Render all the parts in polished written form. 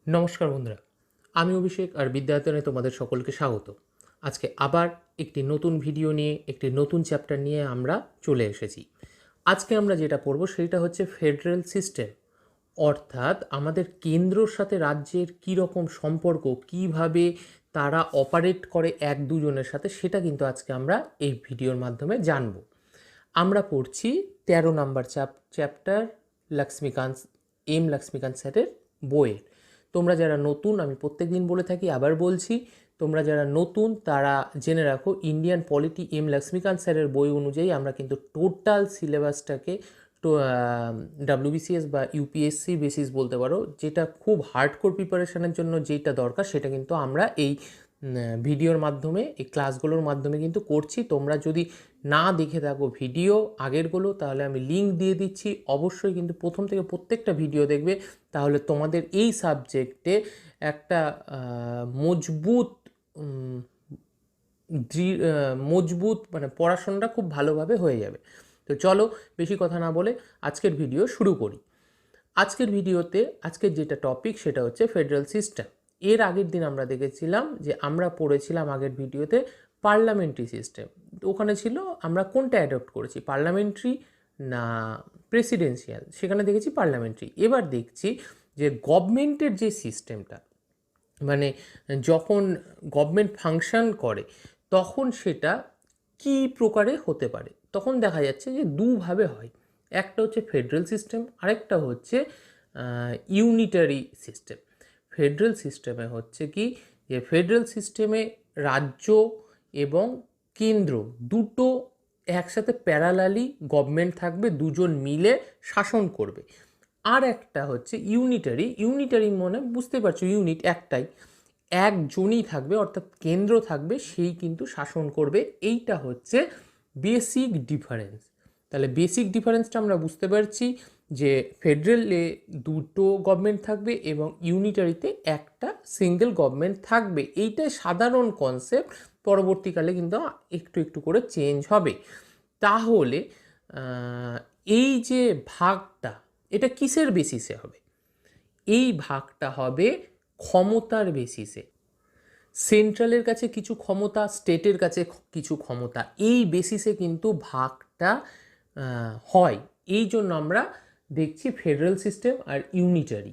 নমস্কার বন্ধুরা, আমি অভিষেক আর বিদ্যায়তনে তোমাদের সকলকে স্বাগত। আজকে আবার একটি নতুন ভিডিও নিয়ে একটি নতুন চ্যাপ্টার নিয়ে আমরা চলে এসেছি। আজকে আমরা যেটা পড়ব সেটা হচ্ছে ফেডারেল সিস্টেম, অর্থাৎ আমাদের কেন্দ্রর সাথে রাজ্যের কী রকম সম্পর্ক, কিভাবে তারা অপারেট করে এক দুজনের সাথে, সেটা কিন্তু আজকে আমরা এই ভিডিওর মাধ্যমে জানব। আমরা পড়ছি 13 নম্বর চ্যাপ্টার লক্ষ্মীকান্ত স্যারের বইয়ের। তোমরা যারা নতুন, আমি প্রত্যেক দিন বলে থাকি, আবার বলছি, তোমরা যারা নতুন তারা জেনে রাখো, ইন্ডিয়ান পলিটি লক্ষ্মীকান্ত স্যারের বই অনুযায়ী আমরা কিন্তু টোটাল সিলেবাসটাকে ডাব্লিউবিসিএস বা ইউপিএসসি বেসিস বলতে পারো, যেটা খুব হার্ডকোর প্রিপারেশনের জন্য যেটা দরকার সেটা কিন্তু আমরা এই ভিডিওর মাধ্যমে, এই ক্লাসগুলোর মাধ্যমে কিন্তু করছি। তোমরা যদি না দেখে থাকো ভিডিও আগেরগুলো, তাহলে আমি লিঙ্ক দিয়ে দিচ্ছি, অবশ্যই কিন্তু প্রথম থেকে প্রত্যেকটা ভিডিও দেখবে, তাহলে তোমাদের এই সাবজেক্টে একটা মজবুত মানে পড়াশোনাটা খুব ভালোভাবে হয়ে যাবে। তো চলো বেশি কথা না বলে আজকের ভিডিও শুরু করি। আজকের ভিডিওতে আজকের যেটা টপিক সেটা হচ্ছে ফেডারেল সিস্টেম। এর আগের দিন আমরা দেখেছিলাম যে আমরা পড়েছিলাম আগের ভিডিওতে পার্লামেন্টারি সিস্টেম। ওখানে ছিল আমরা কোনটা অ্যাডপ্ট করেছি, পার্লামেন্টারি না প্রেসিডেন্সিয়াল, সেখানে দেখেছি পার্লামেন্টারি। এবার দেখছি যে গভর্নমেন্টের যে সিস্টেমটা, মানে যখন গভর্নমেন্ট ফাংশন করে তখন সেটা কী প্রকারে হতে পারে। তখন দেখা যাচ্ছে যে দুভাবে হয়, একটা হচ্ছে ফেডারেল সিস্টেম, আরেকটা হচ্ছে ইউনিটারি সিস্টেম। ফেডারেল সিস্টেমে হচ্ছে কি, যে ফেডারেল সিস্টেমে রাজ্য এবং কেন্দ্র দুটো একসাথে প্যারালালি গভর্নমেন্ট থাকবে, দুজন মিলে শাসন করবে। আর একটা হচ্ছে ইউনিটারি মানে বুঝতে পারছো, ইউনিট একটাই, একজনই থাকবে, অর্থাৎ কেন্দ্র থাকবে, সেই কিন্তু শাসন করবে। এইটা হচ্ছে বেসিক ডিফারেন্স। তাহলে বেসিক ডিফারেন্সটা আমরা বুঝতে পারছি যে ফেডারেলে দুটো গভর্নমেন্ট থাকবে এবং ইউনিটারিতে একটা সিঙ্গেল গভর্নমেন্ট থাকবে। এইটাই সাধারণ কনসেপ্ট, পরবর্তীকালে কিন্তু একটু একটু করে চেঞ্জ হবে। তাহলে এই যে ভাগটা, এটা কিসের বেসিসে হবে? এই ভাগটা হবে ক্ষমতার বেসিসে। সেন্ট্রালের কাছে কিছু ক্ষমতা, স্টেটের কাছে কিছু ক্ষমতা, এই বেসিসে কিন্তু ভাগটা হয়। এই জন্য আমরা দেখছি ফেডারেল সিস্টেম আর ইউনিটারি।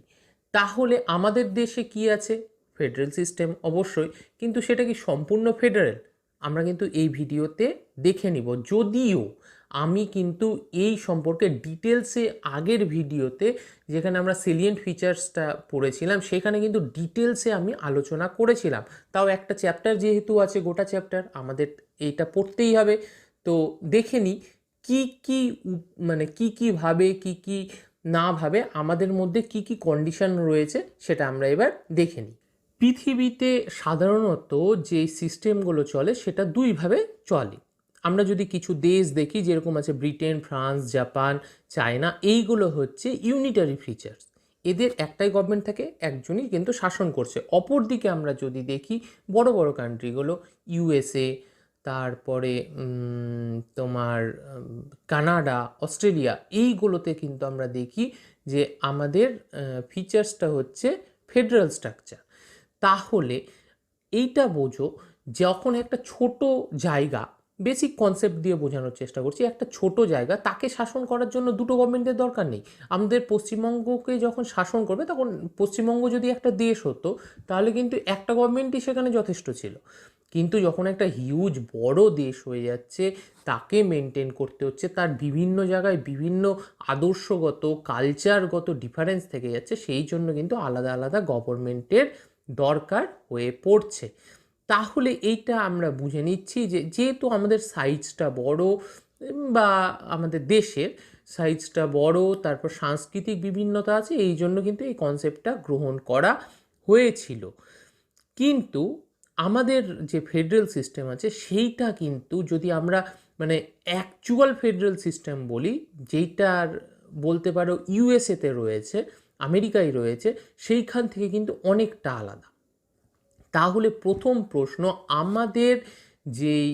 তাহলে আমাদের দেশে কি আছে? ফেডারেল সিস্টেম অবশ্যই, কিন্তু সেটা কি সম্পূর্ণ ফেডারেল? আমরা কিন্তু এই ভিডিওতে দেখে নিব। যদিও আমি কিন্তু এই সম্পর্কে ডিটেলসে আগের ভিডিওতে, যেখানে আমরা সেলিয়েন্ট ফিচার্সটা পড়েছিলাম, সেখানে কিন্তু ডিটেলসে আমি আলোচনা করেছিলাম। তাও একটা চ্যাপ্টার যেহেতু আছে, গোটা চ্যাপ্টার আমাদের এইটা পড়তেই হবে। তো দেখে নিই কী কী মানে কী ভাবে, কী না ভাবে, আমাদের মধ্যে কী কন্ডিশন রয়েছে সেটা আমরা এবার দেখে নিই। পৃথিবীতে সাধারণত যে সিস্টেমগুলো চলে সেটা দুইভাবে চলে। আমরা যদি কিছু দেশ দেখি, যেরকম আছে ব্রিটেন, ফ্রান্স, জাপান, চায়না, এইগুলো হচ্ছে ইউনিটারি ফিচার্স। এদের একটাই গভর্নমেন্ট থাকে, একজনই কিন্তু শাসন করছে। অপরদিকে আমরা যদি দেখি বড় বড় কান্ট্রিগুলো, ইউএসএ, তারপরে তোমার কানাডা, অস্ট্রেলিয়া, এইগুলোতে কিন্তু আমরা দেখি যে আমাদের ফিচার্সটা হচ্ছে ফেডারেল স্ট্রাকচার। তাহলে এইটা বোঝো, যখন একটা ছোট জায়গা, বেসিক কনসেপ্ট দিয়ে বোঝানোর চেষ্টা করছি, একটা ছোট জায়গা, তাকে শাসন করার জন্য দুটো গভর্নমেন্টের দরকার নেই। আমাদের পশ্চিমবঙ্গকে যখন শাসন করবে, তখন পশ্চিমবঙ্গ যদি একটা দেশ হতো, তাহলে কিন্তু একটা গভর্নমেন্টই সেখানে যথেষ্ট ছিল। কিন্তু যখন একটা হিউজ বড় দেশ হয়ে যাচ্ছে, তাকে মেনটেন করতে হচ্ছে, তার বিভিন্ন জায়গায় বিভিন্ন আদর্শগত, কালচারগত ডিফারেন্স থেকে যাচ্ছে, সেই জন্য কিন্তু আলাদা আলাদা গভর্নমেন্টের দরকার হয়ে পড়ছে। তাহলে এইটা আমরা বুঝে নিচ্ছি যে যেহেতু আমাদের সাইজটা বড়, বা আমাদের দেশের সাইজটা বড়, তারপর সাংস্কৃতিক বিভিন্নতা আছে, এই জন্য কিন্তু এই কনসেপ্টটা গ্রহণ করা হয়েছিল। কিন্তু আমাদের যে ফেডারেল সিস্টেম আছে, সেইটা কিন্তু যদি আমরা মানে অ্যাকচুয়াল ফেডারেল সিস্টেম বলি, যেইটার বলতে পারো ইউএসএতে রয়েছে, আমেরিকায় রয়েছে, সেইখান থেকে কিন্তু অনেকটা আলাদা। তাহলে প্রথম প্রশ্ন, আমাদের যেই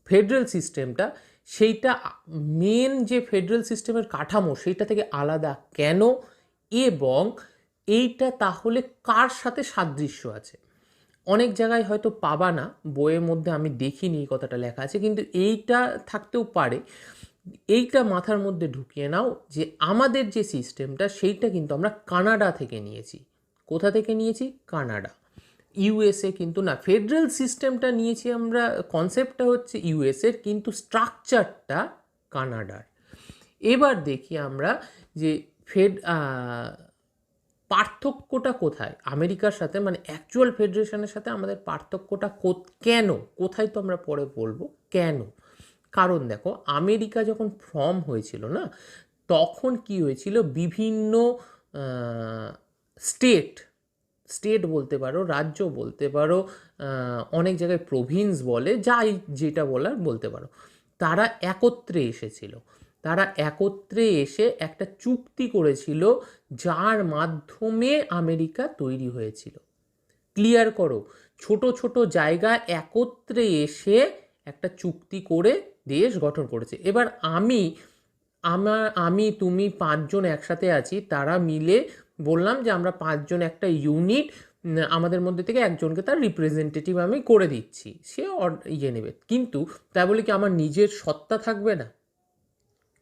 ফেডারেল সিস্টেমটা, সেইটা মেন যে ফেডারেল সিস্টেমের কাঠামো, সেইটা থেকে আলাদা কেন, এবং এইটা তাহলে কার সাথে সাদৃশ্য আছে? অনেক জায়গায় হয়তো পাবা না, বইয়ের মধ্যে আমি দেখিনি এই কথাটা লেখা আছে, কিন্তু এইটা থাকতেও পারে। এইটা মাথার মধ্যে ঢুকিয়ে নাও যে আমাদের যে সিস্টেমটা সেইটা কিন্তু আমরা কানাডা থেকে নিয়েছি। কোথা থেকে নিয়েছি? কানাডা। ইউএসএ কিন্তু না। ফেডারেল সিস্টেমটা নিয়েছি আমরা, কনসেপ্টটা হচ্ছে ইউএসএর, কিন্তু স্ট্রাকচারটা কানাডার। এবার দেখি আমরা যে ফেড পার্থক্যটা কোথায় আমেরিকার সাথে, মানে অ্যাকচুয়াল ফেডারেশনের সাথে আমাদের পার্থক্যটা কেন, কোথায় তো আমরা পরে বলবো কেন। কারণ দেখো, আমেরিকা যখন ফর্ম হয়েছিল না, তখন কি হয়েছিল, বিভিন্ন স্টেট স্টেট বলতে পারো, রাজ্য বলতে পারো, অনেক জায়গায় প্রভিন্স বলে, যাই যেটা বলার বলতে পারো, তারা একত্রে এসেছিল। তারা একত্রে এসে একটা চুক্তি করেছিল, যার মাধ্যমে আমেরিকা তৈরি হয়েছিল। ক্লিয়ার করো, ছোট ছোট জায়গা একত্রে এসে একটা চুক্তি করে দেশ গঠন করেছে। এবার আমি তুমি পাঁচজন একসাথে আছি, তারা মিলে বললাম যে আমরা পাঁচজন একটা ইউনিট, আমাদের মধ্যে থেকে একজনকে তার রিপ্রেজেন্টেটিভ আমি করে দিচ্ছি, সে নেবে। কিন্তু তাই বলে কি আমার নিজের সত্তা থাকবে না?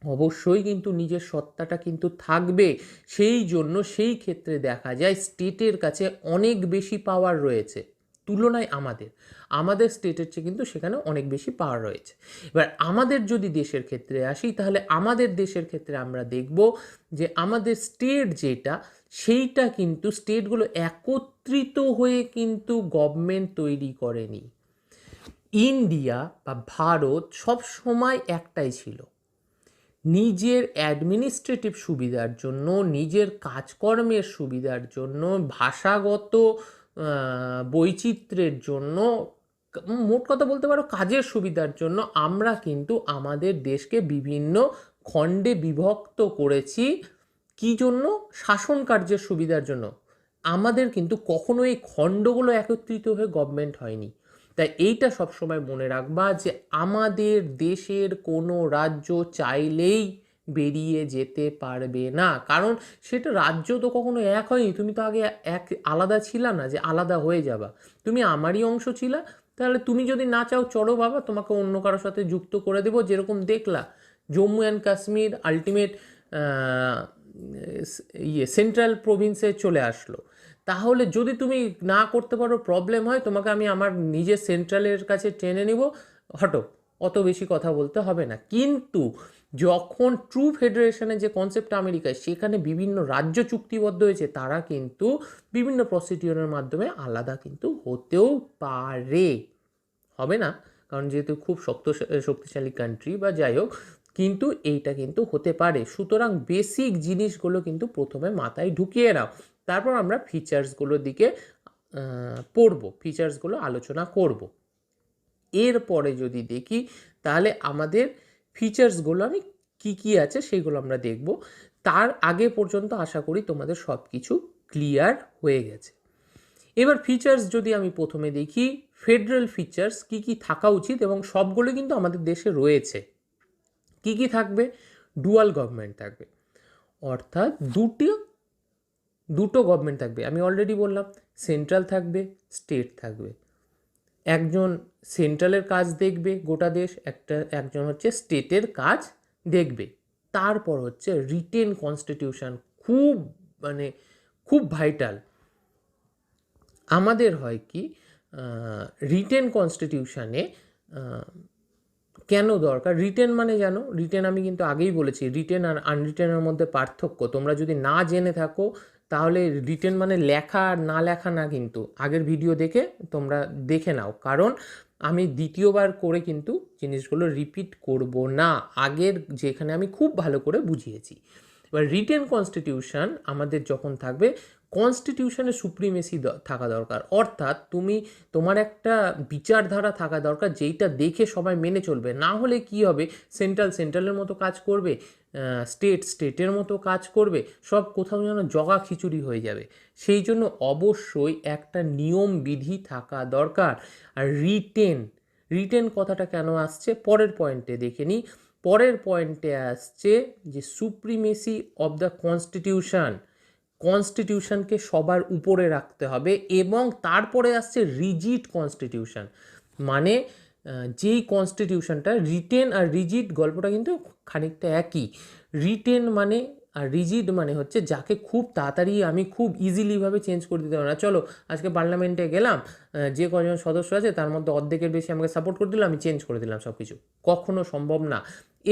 অবশ্যই কিন্তু নিজের সত্তাটা কিন্তু থাকবে। সেই জন্য সেই ক্ষেত্রে দেখা যায় স্টেটের কাছে অনেক বেশি পাওয়ার রয়েছে তুলনায় আমাদের স্টেটের চেয়ে কিন্তু সেখানে অনেক বেশি পাওয়ার রয়েছে। এবার আমাদের যদি দেশের ক্ষেত্রে আসি, তাহলে আমাদের দেশের ক্ষেত্রে আমরা দেখব যে আমাদের স্টেট যেটা, সেইটা কিন্তু স্টেটগুলো একত্রিত হয়ে কিন্তু গভর্নমেন্ট তৈরি করেনি। ইন্ডিয়া বা ভারত সব সময় একটাই ছিল, নিজের অ্যাডমিনিস্ট্রেটিভ সুবিধার জন্য, নিজের কাজকর্মের সুবিধার জন্য, ভাষাগত বৈচিত্র্যের জন্য, মোট কথা বলতে পারো কাজের সুবিধার জন্য আমরা কিন্তু আমাদের দেশকে বিভিন্ন খণ্ডে বিভক্ত করেছি। কি জন্য? শাসন কার্যের সুবিধার জন্য। আমাদের কিন্তু কখনো এই খণ্ডগুলো একত্রিত হয়ে গভর্নমেন্ট হয়নি। তাই এইটা সবসময় মনে রাখবা যে আমাদের দেশের কোনো রাজ্য চাইলেই বেরিয়ে যেতে পারবে না, কারণ সেটা রাজ্য তো কখনো এক হয়নি। তুমি তো আগে এক আলাদা ছিলা না যে আলাদা হয়ে যাবা, তুমি আমারই অংশ ছিলা। তাহলে তুমি যদি না চাও, চলো বাবা, তোমাকে অন্য কারোর সাথে যুক্ত করে দেবো। যেরকম দেখলা Jammu and Kashmir ultimate central প্রভিন্সে চলে আসলো। তাহলে যদি তুমি না করতে পারো, প্রবলেম হয়, তোমাকে আমি আমার নিজের সেন্ট্রালের কাছে টেনে নিব, হটো, অত বেশি কথা বলতে হবে না। কিন্তু যখন ট্রু ফেডারেশনের যে কনসেপ্ট আমেরিকায়, সেখানে বিভিন্ন রাজ্য চুক্তিবদ্ধ হয়েছে, তারা কিন্তু বিভিন্ন প্রসিডিওরের মাধ্যমে আলাদা কিন্তু হতেও পারে, হবে না, কারণ যেহেতু খুব শক্তিশালী কান্ট্রি বা যাই হোক, কিন্তু এইটা কিন্তু হতে পারে। সুতরাং বেসিক জিনিসগুলো কিন্তু প্রথমে মাথায় ঢুকিয়ে নাও, তারপর আমরা ফিচার্সগুলোর দিকে পড়ব, ফিচার্সগুলো আলোচনা করব। এরপরে যদি দেখি, তাহলে আমাদের ফিচার্সগুলো আমি কি আছে সেগুলো আমরা দেখব। তার আগে পর্যন্ত আশা করি তোমাদের সব কিছু ক্লিয়ার হয়ে গেছে। এবার ফিচার্স যদি আমি প্রথমে দেখি, ফেডারেল ফিচার্স কি থাকা উচিত, এবং সবগুলো কিন্তু আমাদের দেশে রয়েছে। কি থাকবে? ডুয়াল গভর্নমেন্ট থাকবে, অর্থাৎ দুটো গভর্নমেন্ট থাকবে। আমি অলরেডি বললাম, সেন্ট্রাল থাকবে, স্টেট থাকবে। একজন সেন্ট্রালের কাজ দেখবে গোটা দেশ, একজন হচ্ছে স্টেটের কাজ দেখবে। তারপর হচ্ছে রিটেন কনস্টিটিউশন, খুব ভাইটাল। আমাদের হয় কি, রিটেন কনস্টিটিউশনে কেন দরকার? রিটেন মানে জানো, রিটেন আমি কিন্তু আগেই বলেছি, রিটেন আর আনরিটেনের মধ্যে পার্থক্য তোমরা যদি না জেনে থাকো, তাহলে রিটেন মানে লেখা আর না লেখা না, কিন্তু আগের ভিডিও দেখে তোমরা দেখে নাও, কারণ আমি দ্বিতীয়বার করে কিন্তু জিনিসগুলো রিপিট করব না, আগের যেখানে আমি খুব ভালো করে বুঝিয়েছি। এবার রিটেন কনস্টিটিউশন আমাদের যখন থাকবে, কনস্টিটিউশনের সুপ্রিমেসি থাকা দরকার, অর্থাৎ তোমার একটা বিচারধারা থাকা দরকার, যেইটা দেখে সবাই মেনে চলবে। না হলে কি হবে, সেন্ট্রালের মতো কাজ করবে, স্টেটের মতো কাজ করবে, সব কোথাও যেন জগা খিচুড়ি হয়ে যাবে। সেই জন্য অবশ্যই একটা নিয়ম বিধি থাকা দরকার। আর রিটেন কথাটা কেন আসছে পরের পয়েন্টে দেখে নিই। পরের পয়েন্টে আসছে যে সুপ্রিমেসি অব দ্য কনস্টিটিউশন। কনস্টিটিউশনকে সবার উপরে রাখতে হবে, এবং তারপরে আসছে রিজিড কনস্টিটিউশন। মানে যেই কনস্টিটিউশনটা রিটেন আর রিজিড গল্পটা কিন্তু খানিকটা একই। রিটেন মানে আর রিজিড মানে হচ্ছে যাকে খুব তাড়াতাড়ি আমি খুব ইজিলিভাবে চেঞ্জ করে দিতে পারবো না। চলো আজকে পার্লামেন্টে গেলাম, যে কজন সদস্য আছে তার মধ্যে অর্ধেকের বেশি আমাকে সাপোর্ট করে দিল, আমি চেঞ্জ করে দিলাম সব কিছু, কখনো সম্ভব না।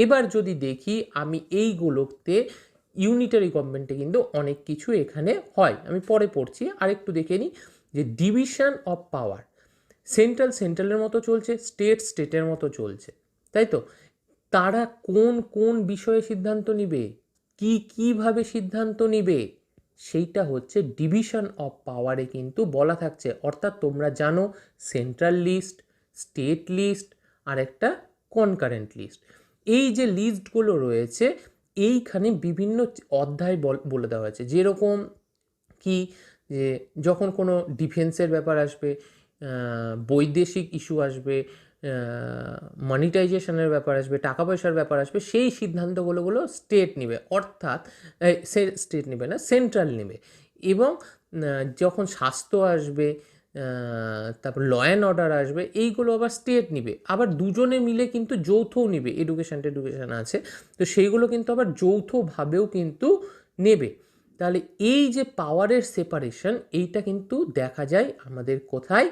এবার যদি দেখি আমি এইগুলোতে ইউনিটারি গভর্নমেন্টে কিন্তু অনেক কিছু এখানে হয়, আমি পরে পড়ছি। আরেকটু দেখে নিই যে ডিভিশন অফ পাওয়ার, সেন্ট্রাল সেন্ট্রালের মতো চলছে, স্টেট স্টেটের মতো চলছে, তাই তো? তারা কোন কোন বিষয়ে সিদ্ধান্ত নিবে, কীভাবে সিদ্ধান্ত নিবে, সেইটা হচ্ছে ডিভিশন অফ পাওয়ারে কিন্তু বলা থাকছে। অর্থাৎ তোমরা জানো সেন্ট্রাল লিস্ট, স্টেট লিস্ট আর একটা কনকারেন্ট লিস্ট। এই যে লিস্টগুলো রয়েছে এইখানে বিভিন্ন অধ্যায় বলে দেওয়া হয়েছে। যেরকম কি, যে যখন কোনো ডিফেন্সের ব্যাপার আসবে, বৈদেশিক ইস্যু আসবে, মনিটাইজেশনের ব্যাপার আসবে, টাকা পয়সার ব্যাপার আসবে, সেই সিদ্ধান্তগুলো স্টেট নেবে, অর্থাৎ স্টেট নেবে না, সেন্ট্রাল নেবে। এবং যখন স্বাস্থ্য আসবে, তারপর ল অ্যান্ড অর্ডার আসবে, এইগুলো আবার স্টেট নিবে। আবার দুজনে মিলে কিন্তু যৌথও নিবে, এডুকেশন আছে তো সেইগুলো কিন্তু আবার যৌথভাবেও কিন্তু নেবে। তাহলে এই যে পাওয়ারের সেপারেশন, এইটা কিন্তু দেখা যায় আমাদের কোথায়,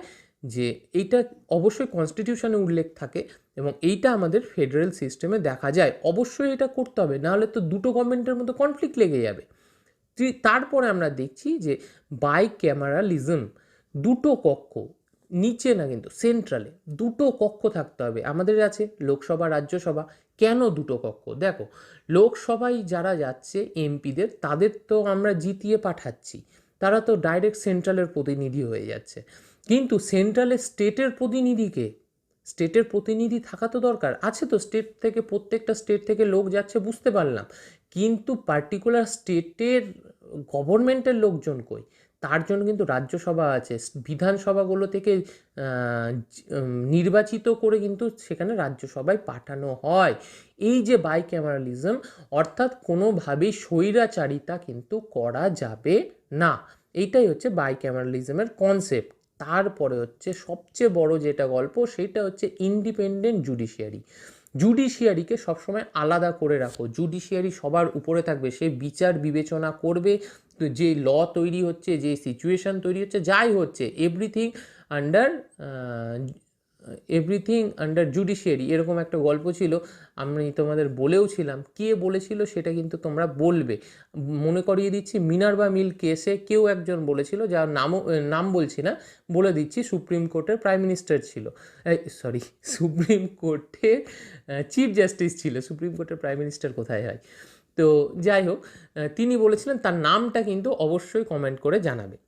যে এইটা অবশ্যই কনস্টিটিউশনে উল্লেখ থাকে এবং এইটা আমাদের ফেডারেল সিস্টেমে দেখা যায়। অবশ্যই এটা করতে হবে, নাহলে তো দুটো গভর্নমেন্টের মধ্যে কনফ্লিক্ট লেগে যাবে। তারপরে আমরা দেখছি যে বাইক্যামারালিজম, দুটো কক্ষ, নিচে না কিন্তু সেন্ট্রালে দুটো কক্ষ থাকতে হবে। আমাদের আছে লোকসভা, রাজ্যসভা। কেন দুটো কক্ষ? দেখো, লোকসভায় যারা যাচ্ছে এমপিদের, তাদের তো আমরা জিতিয়ে পাঠাচ্ছি, তারা তো ডাইরেক্ট সেন্ট্রালের প্রতিনিধি হয়ে যাচ্ছে। কিন্তু সেন্ট্রালের স্টেটের প্রতিনিধিকে, স্টেটের প্রতিনিধি থাকা তো দরকার আছে। তো স্টেট থেকে, প্রত্যেকটা স্টেট থেকে লোক যাচ্ছে বুঝতে পারলাম, কিন্তু পার্টিকুলার স্টেটের গভর্নমেন্টের লোকজন কই? তার জন্য কিন্তু রাজ্যসভা আছে, বিধানসভাগুলো থেকে নির্বাচিত করে কিন্তু সেখানে রাজ্যসভায় পাঠানো হয়। এই যে বাইক্যামারালিজম, অর্থাৎ কোনোভাবেই স্বৈরাচারিতা কিন্তু করা যাবে না, এইটাই হচ্ছে বাইক্যামারালিজমের কনসেপ্ট। তারপরে হচ্ছে সবচেয়ে বড় যেটা গল্প, সেটা হচ্ছে ইন্ডিপেন্ডেন্ট জুডিশিয়ারি। জুডিশিয়ারিকে সবসময় আলাদা করে রাখো, জুডিশিয়ারি সবার উপরে থাকবে, সে বিচার বিবেচনা করবে, তো যে ল তৈরি হচ্ছে, যে সিচুয়েশান তৈরি হচ্ছে, যাই হচ্ছে, এভরিথিং আন্ডার জুডিশিয়ারি, এরকম একটা গল্প ছিল, আমি তোমাদের বলেও ছিলাম। কে বলেছিল সেটা কিন্তু তোমরা বলবে। মনে করিয়ে দিচ্ছি, মিনার্ভা মিল কেসে কেউ একজন বলেছিল, যার নাম বলছি না, বলে দিচ্ছি, সুপ্রিম কোর্টের প্রাইম মিনিস্টার ছিল, সুপ্রিম কোর্টের চিফ জাস্টিস ছিল। সুপ্রিম কোর্টের প্রাইম মিনিস্টার কোথায় হয়? তো যাই হোক, তিনি বলেছিলেন, তার নামটা কিন্তু অবশ্যই কমেন্ট করে জানাবে।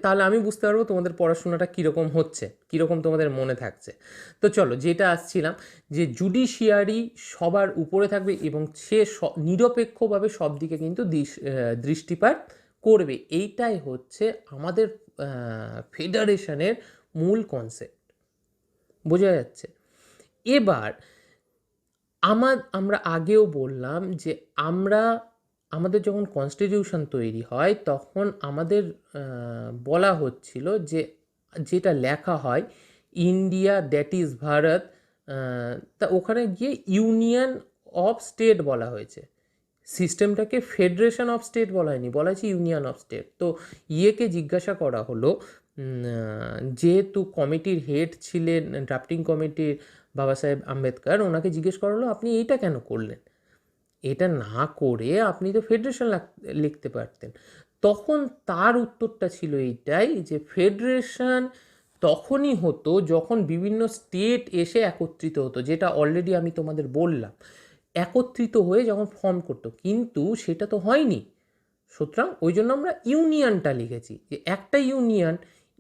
তাহলে আমি বুঝতে পারবো তোমাদের পড়াশোনাটা কীরকম হচ্ছে, কীরকম তোমাদের মনে থাকছে। তো চলো, যেটা আসছিলাম, যে জুডিশিয়ারি সবার উপরে থাকবে এবং সে নিরপেক্ষভাবে সব দিকে কিন্তু দৃষ্টিপাত করবে। এইটাই হচ্ছে আমাদের ফেডারেশনের মূল কনসেপ্ট, বোঝা যাচ্ছে? এবার আমরা আগেও বললাম যে আমাদের যখন কনস্টিটিউশন তৈরি হয়, তখন আমাদের বলা হচ্ছিল যে যেটা লেখা হয়, ইন্ডিয়া দ্যাট ইজ ভারত, তা ওখানে গিয়ে ইউনিয়ন অফ স্টেট বলা হয়েছে। সিস্টেমটাকে ফেডারেশন অফ স্টেট বলা হয়নি, বলা হয়েছে ইউনিয়ন অফ স্টেট। তো ইয়েকে জিজ্ঞাসা করা হলো, যেহেতু কমিটির হেড ছিলেন ড্রাফটিং কমিটির বাবা সাহেব আম্বেদকর, ওনাকে জিজ্ঞেস করা হলো, আপনি এইটা কেন করলেন? এটা না করে আপনি তো ফেডারেশন লিখতে পারতেন। তখন তার উত্তরটা ছিল এইটাই, যে ফেডারেশন তখনই হতো যখন বিভিন্ন স্টেট এসে একত্রিত হতো, যেটা অলরেডি আমি তোমাদের বললাম, একত্রিত হয়ে যখন ফর্ম করতো, কিন্তু সেটা তো হয়নি। সুতরাং ওই জন্য আমরা ইউনিয়নটা লিখেছি, যে একটা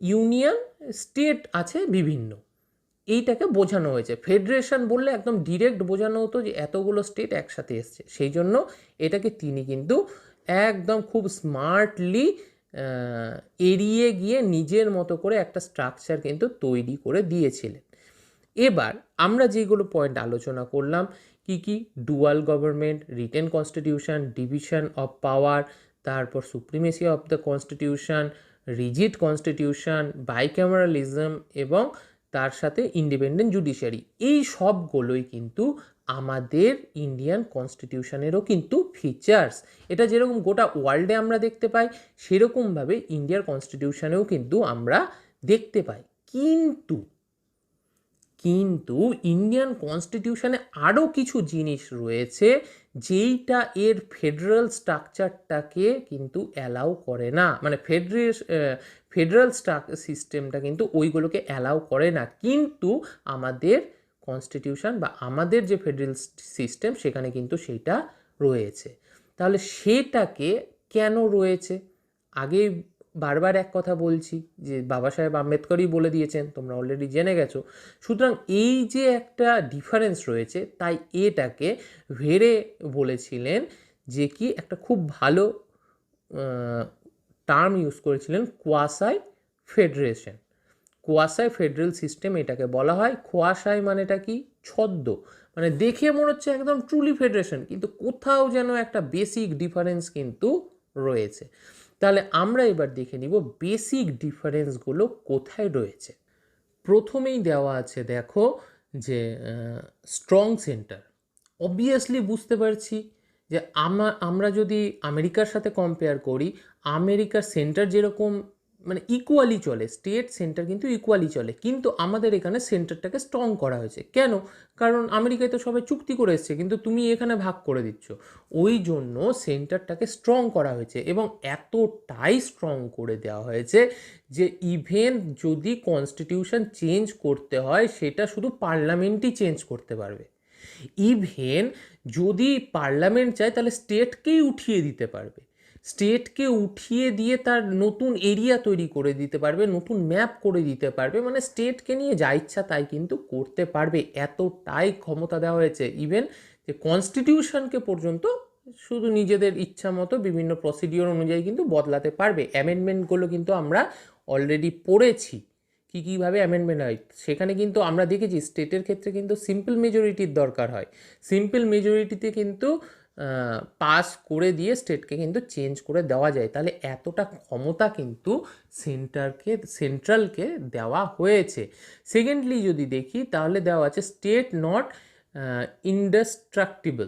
ইউনিয়ন স্টেট আছে বিভিন্ন, এইটাকে বোঝানো হয়েছে। ফেডারেশন বললে একদম ডিরেক্ট বোঝানো হতো যে এতগুলো স্টেট একসাথে এসছে, সেই জন্য এটাকে তিনি কিন্তু একদম খুব স্মার্টলি এড়িয়ে গিয়ে নিজের মতো করে একটা স্ট্রাকচার কিন্তু তৈরি করে দিয়েছিলেন। এবার আমরা যেগুলো পয়েন্ট আলোচনা করলাম, কি dual government, written constitution, division of power, তারপর supremacy of the constitution, rigid constitution, bicameralism এবং তার সাথে ইন্ডিপেন্ডেন্ট জুডিশিয়ারি, এই সবগুলোই কিন্তু আমাদের ইন্ডিয়ান কনস্টিটিউশনেরও কিন্তু ফিচার্স। এটা যেরকম গোটা ওয়ার্ল্ডে আমরা দেখতে পাই, সেরকমভাবে ইন্ডিয়ার কনস্টিটিউশনেও কিন্তু আমরা দেখতে পাই। কিন্তু ইন্ডিয়ান কনস্টিটিউশনে আরও কিছু জিনিস রয়েছে যেইটা এর ফেডারেল স্ট্রাকচারটাকে কিন্তু অ্যালাউ করে না, মানে ফেডারেল সিস্টেমটা কিন্তু ওইগুলোকে অ্যালাউ করে না, কিন্তু আমাদের কনস্টিটিউশন বা আমাদের যে ফেডারেল সিস্টেম সেখানে কিন্তু সেইটা রয়েছে। তাহলে সেটাকে কেন রয়েছে? আগে বারবার এক কথা বলছি যে বাবা সাহেব আম্বেদকরই বলে দিয়েছেন, তোমরা অলরেডি জেনে গেছো। সুতরাং এই যে একটা ডিফারেন্স রয়েছে, তাই এটাকে ভেরে বলেছিলেন যে কি একটা খুব ভালো টার্ম ইউজ করেছিলেন, কোয়াসাই ফেডারেশন, কোয়াসাই ফেডারেল সিস্টেম এটাকে বলা হয়। কোয়াসাই মানেটা কি? ছদ্ম, মানে দেখে মনে হচ্ছে একদম ট্রুলি ফেডারেশন, কিন্তু কোথাও যেন একটা বেসিক ডিফারেন্স কিন্তু রয়েছে। তাহলে আমরা এবার দেখে নিব বেসিক ডিফারেন্সগুলো কোথায় রয়েছে। প্রথমেই দেওয়া আছে, দেখো যে স্ট্রং সেন্টার। অবভিয়াসলি বুঝতে পারছি যে আমরা যদি আমেরিকার সাথে কম্পেয়ার করি, আমেরিকার সেন্টার যেরকম মানে ইকুয়ালি চলে, স্টেট সেন্টার কিন্তু ইকুয়ালি চলে, কিন্তু আমাদের এখানে সেন্টারটাকে স্ট্রং করা হয়েছে। কেন? কারণ আমেরিকায় তো সবাই চুক্তি করে এসছে, কিন্তু তুমি এখানে ভাগ করে দিচ্ছ, ওই জন্য সেন্টারটাকে স্ট্রং করা হয়েছে। এবং এতটাই স্ট্রং করে দেওয়া হয়েছে যে ইভেন যদি কনস্টিটিউশন চেঞ্জ করতে হয়, সেটা শুধু পার্লামেন্টই চেঞ্জ করতে পারবে। ইভেন যদি পার্লামেন্ট চায় তাহলে স্টেটকেই উঠিয়ে দিতে পারবে, স্টেটকে উঠিয়ে দিয়ে তার নতুন এরিয়া তৈরি করে দিতে পারবে, নতুন ম্যাপ করে দিতে পারবে, মানে স্টেটকে নিয়ে যা ইচ্ছা তাই কিন্তু করতে পারবে। এতটাই ক্ষমতা দেওয়া হয়েছে ইভেন যে কনস্টিটিউশনকে পর্যন্ত শুধু নিজেদের ইচ্ছা মতো বিভিন্ন প্রসিডিওর অনুযায়ী কিন্তু বদলাতে পারবে। অ্যামেন্ডমেন্টগুলো কিন্তু আমরা অলরেডি পড়েছি কীভাবে অ্যামেন্ডমেন্ট হয়। সেখানে কিন্তু আমরা দেখেছি স্টেটের ক্ষেত্রে কিন্তু সিম্পল মেজরিটির দরকার হয়, সিম্পল মেজরিটিতে কিন্তু পাস করে দিয়ে স্টেটকে কিন্তু চেঞ্জ করে দেওয়া যায়। তাহলে এতটা ক্ষমতা কিন্তু সেন্ট্রালকে দেওয়া হয়েছে। সেকেন্ডলি যদি দেখি তাহলে দেওয়া আছে স্টেট নট ইনডেস্ট্রাক্টিবল,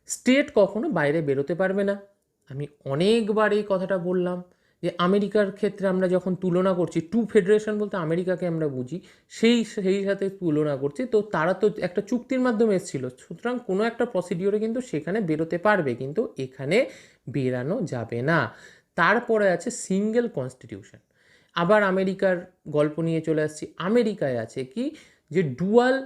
স্টেট কখনো বাইরে বেরোতে পারবে না। আমি অনেকবার এই কথাটা বললাম যে আমেরিকার ক্ষেত্রে আমরা যখন তুলনা করছি, টু ফেডারেশন বলতে আমেরিকাকে আমরা বুঝি, সেই সাথে তুলনা করছি, তো তারা তো একটা চুক্তির মাধ্যমে এসেছিল, সুতরাং কোনো একটা প্রসিডিওরে কিন্তু সেখানে বেরোতে পারবে, কিন্তু এখানে বেরানো যাবে না। তারপরে আছে সিঙ্গেল কনস্টিটিউশন। আবার আমেরিকার গল্প নিয়ে চলে আসছি, আমেরিকায় আছে কি যে ডুয়াল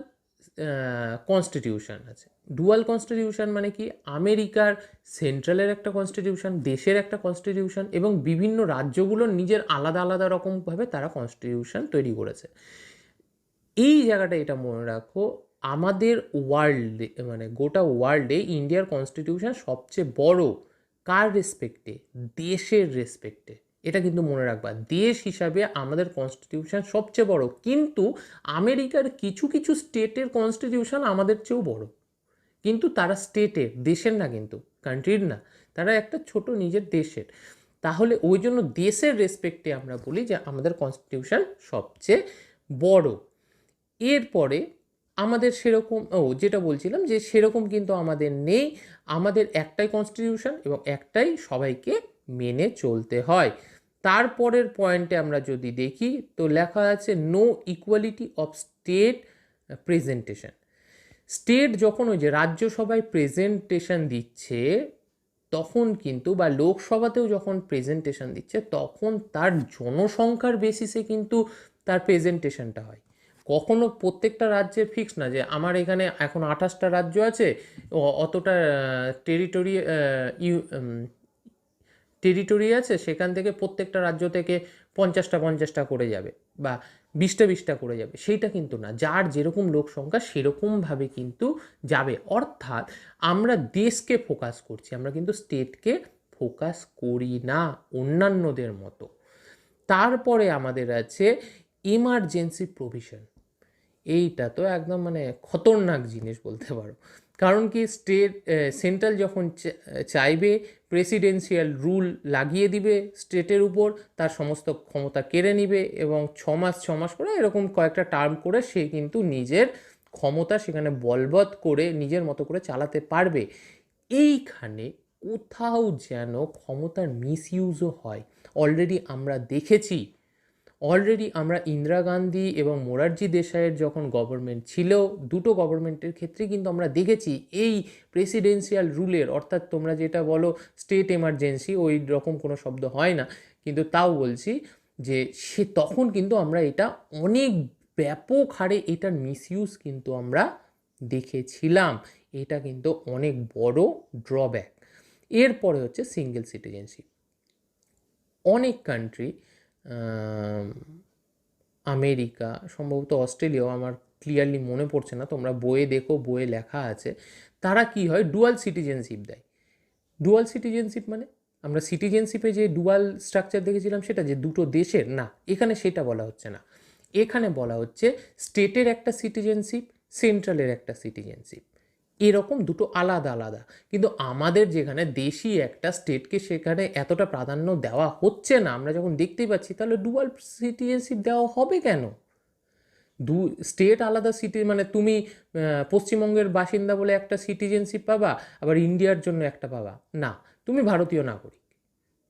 কনস্টিটিউশন আছে। ডুয়াল কনস্টিটিউশন মানে কি? আমেরিকার সেন্ট্রালের একটা কনস্টিটিউশন, দেশের একটা কনস্টিটিউশন, এবং বিভিন্ন রাজ্যগুলোর নিজের আলাদা আলাদা রকমভাবে তারা কনস্টিটিউশন তৈরি করেছে। এই জায়গাটা এটা মনে রাখো, আমাদের ওয়ার্ল্ডে মানে গোটা ওয়ার্ল্ডে ইন্ডিয়ার কনস্টিটিউশন সবচেয়ে বড় কার রেসপেক্টে? দেশের রেসপেক্টে। এটা কিন্তু মনে রাখবা, দেশ হিসাবে আমাদের কনস্টিটিউশন সবচেয়ে বড়, কিন্তু আমেরিকার কিছু কিছু স্টেটের কনস্টিটিউশন আমাদের চেয়েও বড়, কিন্তু তারা স্টেটের, দেশের না, কিন্তু কান্ট্রির না, তারা একটা ছোট নিজের দেশের। তাহলে ওই জন্য দেশের রেসপেক্টে আমরা বলি যে আমাদের কনস্টিটিউশন সবচেয়ে বড়। এরপরে আমাদের সেরকম যেটা বলছিলাম যে সেরকম কিন্তু আমাদের নেই, আমাদের একটাই কনস্টিটিউশন এবং একটাই সবাইকে মেনে চলতে হয়। তারপরের পয়েন্টে আমরা যদি দেখি তো লেখা আছে no equality of state presentation. State যখন ওই যে রাজ্যসভায় প্রেজেন্টেশন দিচ্ছে তখন কিন্তু, বা লোকসভাতেও যখন প্রেজেন্টেশন দিচ্ছে, তখন তার জনসংখ্যার বেসিসে কিন্তু তার প্রেজেন্টেশনটা হয়। কখনো প্রত্যেকটা রাজ্যের ফিক্স না যে আমার এখানে এখন 28টা রাজ্য আছে, অতটা টেরিটরি আছে, সেখান থেকে প্রত্যেকটা রাজ্য থেকে 50টা করে যাবে বা 20টা করে যাবে, সেইটা কিন্তু না, যার যেরকম লোক সংখ্যা সেরকমভাবে কিন্তু যাবে। অর্থাৎ আমরা দেশকে ফোকাস করছি, আমরা কিন্তু স্টেটকে ফোকাস করি না অন্যান্যদের মতো। তারপরে আমাদের আছে এমার্জেন্সি প্রভিশন। এইটা তো একদম মানে খতরনাক জিনিস বলতে পারো, কারণ কি সেন্ট্রাল যখন চাইবে প্রেসিডেন্সিয়াল রুল লাগিয়ে দিবে স্টেটের উপর, তার সমস্ত ক্ষমতা কেড়ে নিবে এবং 6 মাস করে এরকম কয়েকটা টার্ম করে সে কিন্তু নিজের ক্ষমতা সেখানে বলবৎ করে নিজের মতো করে চালাতে পারবে। এইখানে কোথাও যেন ক্ষমতার মিসইউজও হয়। অলরেডি আমরা দেখেছি, আমরা ইন্দিরা গান্ধী এবং মোরারজি দেশাইয়ের যখন গভর্নমেন্ট ছিল, দুটো গভর্নমেন্টের ক্ষেত্রে কিন্তু আমরা দেখেছি এই প্রেসিডেন্সিয়াল রুলের, অর্থাৎ তোমরা যেটা বলো স্টেট এমার্জেন্সি, ওই রকম কোনো শব্দ হয় না, কিন্তু তাও বলছি যে সে তখন কিন্তু আমরা এটা অনেক ব্যাপক হারে এটার মিসইউজ কিন্তু আমরা দেখেছিলাম। এটা কিন্তু অনেক বড় ড্রব্যাক। এরপরে হচ্ছে সিঙ্গেল সিটিজেনশিপ। অনেক কান্ট্রি, আমেরিকা, সম্ভবত অস্ট্রেলিয়াও, আমার ক্লিয়ারলি মনে পড়ছে না, তোমরা বইয়ে দেখো, বইয়ে লেখা আছে, তারা কি হয় ডুয়াল সিটিজেনশিপ দেয়। ডুয়াল সিটিজেনশিপ মানে আমরা সিটিজেনশিপে যে ডুয়াল স্ট্রাকচার দেখেছিলাম সেটা যে দুটো দেশের, না, এখানে সেটা বলা হচ্ছে না। এখানে বলা হচ্ছে স্টেটের একটা সিটিজেনশিপ, সেন্ট্রালের একটা সিটিজেনশিপ, এরকম দুটো আলাদা আলাদা। কিন্তু আমাদের যেখানে দেশি একটা স্টেটকে সেখানে এতটা প্রাধান্য দেওয়া হচ্ছে না, আমরা যখন দেখতেই পাচ্ছি, তাহলে ডুয়াল সিটিজেনশিপ দেওয়া হবে কেন? স্টেট আলাদা সিটি, মানে তুমি পশ্চিমবঙ্গের বাসিন্দা বলে একটা সিটিজেনশিপ পাবা, আবার ইন্ডিয়ার জন্য একটা পাবা না। তুমি ভারতীয় নাগরিক,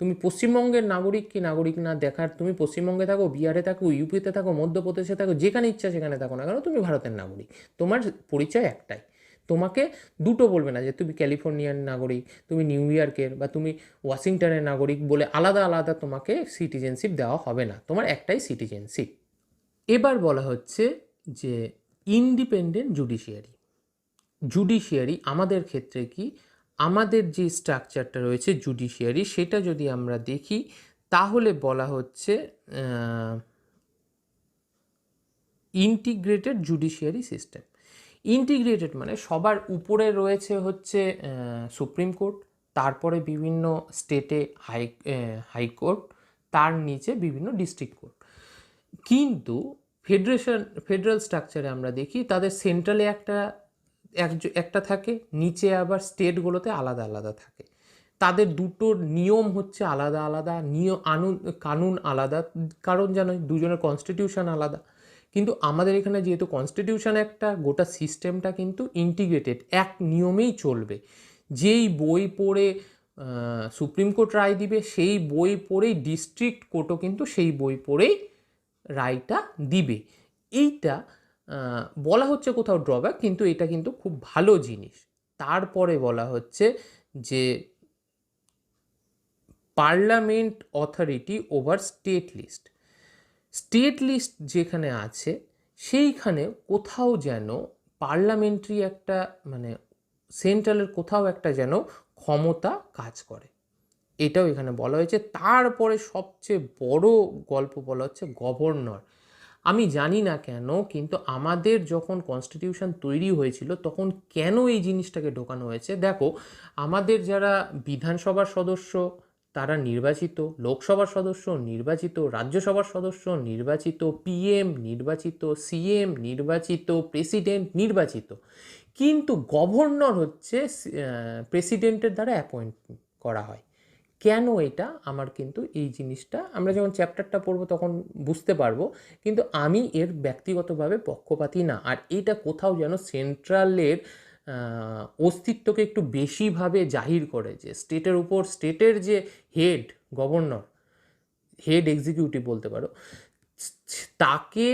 তুমি পশ্চিমবঙ্গের নাগরিক কি নাগরিক না দেখার, তুমি পশ্চিমবঙ্গে থাকো, বিহারে থাকো, ইউপিতে থাকো, মধ্যপ্রদেশে থাকো, যেখানে ইচ্ছা সেখানে থাকো না কেন, তুমি ভারতের নাগরিক। তোমার পরিচয় একটাই। তোমাকে দুটো বলবে না যে তুমি ক্যালিফোর্নিয়ার নাগরিক, তুমি নিউ ইয়র্কের বা তুমি ওয়াশিংটনের নাগরিক বলে আলাদা আলাদা তোমাকে সিটিজেনশিপ দেওয়া হবে না, তোমার একটাই সিটিজেনশিপ। এবার বলা হচ্ছে যে ইন্ডিপেন্ডেন্ট জুডিশিয়ারি আমাদের ক্ষেত্রে কি, আমাদের যে স্ট্রাকচারটা রয়েছে জুডিশিয়ারি, সেটা যদি আমরা দেখি তাহলে বলা হচ্ছে ইন্টিগ্রেটেড জুডিশিয়ারি সিস্টেম। ইন্টিগ্রেটেড মানে সবার উপরে রয়েছে হচ্ছে সুপ্রিম কোর্ট, তারপরে বিভিন্ন স্টেটে হাইকোর্ট, তার নিচে বিভিন্ন ডিস্ট্রিক্ট কোর্ট। কিন্তু ফেডারেল স্ট্রাকচারে আমরা দেখি তাদের সেন্ট্রালে একটা থাকে, নিচে আবার স্টেটগুলোতে আলাদা আলাদা থাকে। তাদের দুটোর নিয়ম হচ্ছে আলাদা আলাদা, কানুন আলাদা, কারণ জানোই দুজনের কনস্টিটিউশন আলাদা। কিন্তু আমাদের এখানে যেহেতু কনস্টিটিউশন একটা, গোটা সিস্টেমটা কিন্তু ইন্টিগ্রেটেড, এক নিয়মেই চলবে। যেই বই পড়ে সুপ্রিম কোর্ট রায় দিবে, সেই বই পড়েই ডিস্ট্রিক্ট কোর্টও কিন্তু সেই বই পড়েই রায়টা দিবে। এইটা বলা হচ্ছে কোথাও ড্রব্যাক, কিন্তু এটা কিন্তু খুব ভালো জিনিস। তারপরে বলা হচ্ছে যে parliament authority over state list যেখানে আছে সেইখানে কোথাও যেন পার্লামেন্টারি একটা, মানে সেন্ট্রালের কোথাও একটা যেন ক্ষমতা কাজ করে, এটাও এখানে বলা হয়েছে। তারপরে সবচেয়ে বড় গল্প বলা হচ্ছে গভর্নর। আমি জানি না কেন, কিন্তু আমাদের যখন কনস্টিটিউশন তৈরি হয়েছিল তখন কেন এই জিনিসটাকে ঢোকানো হয়েছে। দেখো, আমাদের যারা বিধানসভার সদস্য তারা নির্বাচিত, লোকসভার সদস্য নির্বাচিত, রাজ্যসভার সদস্য নির্বাচিত, পিএম নির্বাচিত, সিএম নির্বাচিত, প্রেসিডেন্ট নির্বাচিত, কিন্তু গভর্নর হচ্ছে প্রেসিডেন্টের দ্বারা অ্যাপয়েন্ট করা হয়। কেন এটা, আমার কিন্তু এই জিনিসটা আমরা যখন চ্যাপ্টারটা পড়বো তখন বুঝতে পারবো, কিন্তু আমি এর ব্যক্তিগতভাবে পক্ষপাতী না। আর এটা কোথাও যেন সেন্ট্রালের অস্তিত্বকে একটু বেশিভাবে জাহির করে, যে স্টেটের উপর, স্টেটের যে গভর্নর, হেড এক্সিকিউটিভ বলতে পারো, তাকে,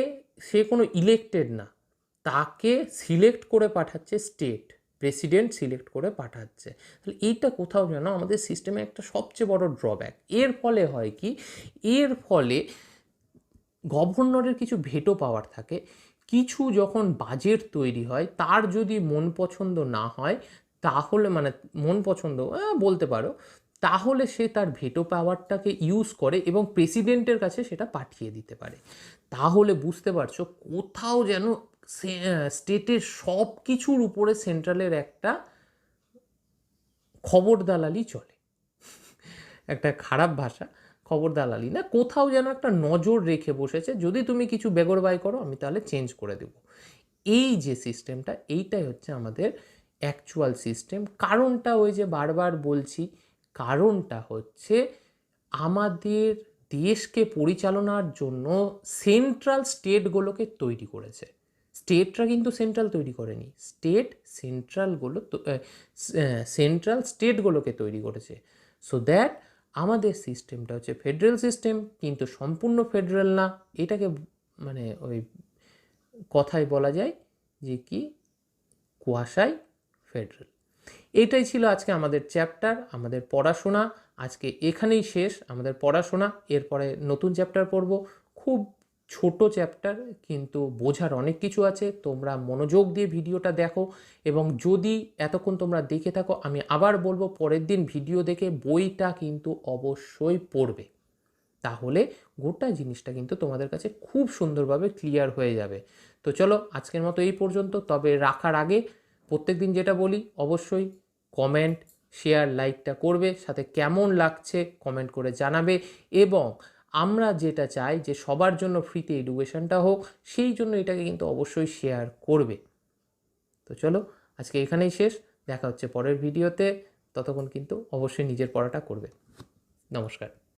সে কোনো ইলেক্টেড না, তাকে সিলেক্ট করে পাঠাচ্ছে স্টেট, প্রেসিডেন্ট সিলেক্ট করে পাঠাচ্ছে। তাহলে এইটা কোথাও যেন আমাদের সিস্টেমে একটা সবচেয়ে বড় ড্রব্যাক। এর ফলে হয় কি, এর ফলে গভর্নরের কিছু ভেটো পাওয়ার থাকে। কিছু যখন বাজেট তৈরি হয়, তার যদি মন পছন্দ না হয়, তাহলে মানে মন পছন্দ বলতে পারো, তাহলে সে তার ভেটো পাওয়ারটাকে ইউজ করে এবং প্রেসিডেন্টের কাছে সেটা পাঠিয়ে দিতে পারে। তাহলে বুঝতে পারছো কোথাও যেন স্টেটের সব কিছুর উপরে সেন্ট্রালের একটা খবর দালালি চলে। একটা খারাপ ভাষা, খবর দালালি না, কোথাও যেন একটা নজর রেখে বসেছে, যদি তুমি কিছু বেগরবাই করো আমি তাহলে চেঞ্জ করে দেব। এই যে সিস্টেমটা, এইটাই হচ্ছে আমাদের অ্যাকচুয়াল সিস্টেম। কারণটা ওই যে বারবার বলছি, কারণটা হচ্ছে আমাদের দেশকে পরিচালনার জন্য সেন্ট্রাল স্টেটগুলোকে তৈরি করেছে। স্টেটরা কিন্তু সেন্ট্রাল তৈরি করেনি, সেন্ট্রাল স্টেটগুলোকে তৈরি করেছে। সো দ্যাট আমাদের সিস্টেমটা হচ্ছে ফেডারেল সিস্টেম, কিন্তু সম্পূর্ণ ফেডারেল না। এটাকে মানে ওই কথায় বলা যায় যে কি কুয়াশায় ফেডারেল। এটাই ছিল আজকে আমাদের চ্যাপ্টার, আমাদের পড়াশোনা আজকে এখানেই শেষ আমাদের পড়াশোনা। এরপরে নতুন চ্যাপ্টার পড়ব, খুব ছোট চ্যাপ্টার, কিন্তু বোঝার অনেক কিছু আছে। তোমরা মনোযোগ দিয়ে ভিডিওটা দেখো, এবং যদি এতক্ষণ তোমরা দেখে থাকো, আমি আবার বলবো পরের দিন ভিডিও দেখে বইটা কিন্তু অবশ্যই পড়বে, তাহলে গোটা জিনিসটা কিন্তু তোমাদের কাছে খুব সুন্দরভাবে ক্লিয়ার হয়ে যাবে। তো চলো আজকের মতো এই পর্যন্ত। তবে রাখার আগে প্রত্যেক দিন যেটা বলি, অবশ্যই কমেন্ট, শেয়ার, লাইকটা করবে, সাথে কেমন লাগছে কমেন্ট করে জানাবে। এবং আমরা যেটা চাই যে সবার জন্য ফ্রিতে এডুকেশনটা হোক, সেই জন্য এটাকে কিন্তু অবশ্যই শেয়ার করবে। তো চলো আজকে এখানেই শেষ, দেখা হচ্ছে পরের ভিডিওতে। ততক্ষণ কিন্তু অবশ্যই নিজের পড়াটা করবে। নমস্কার।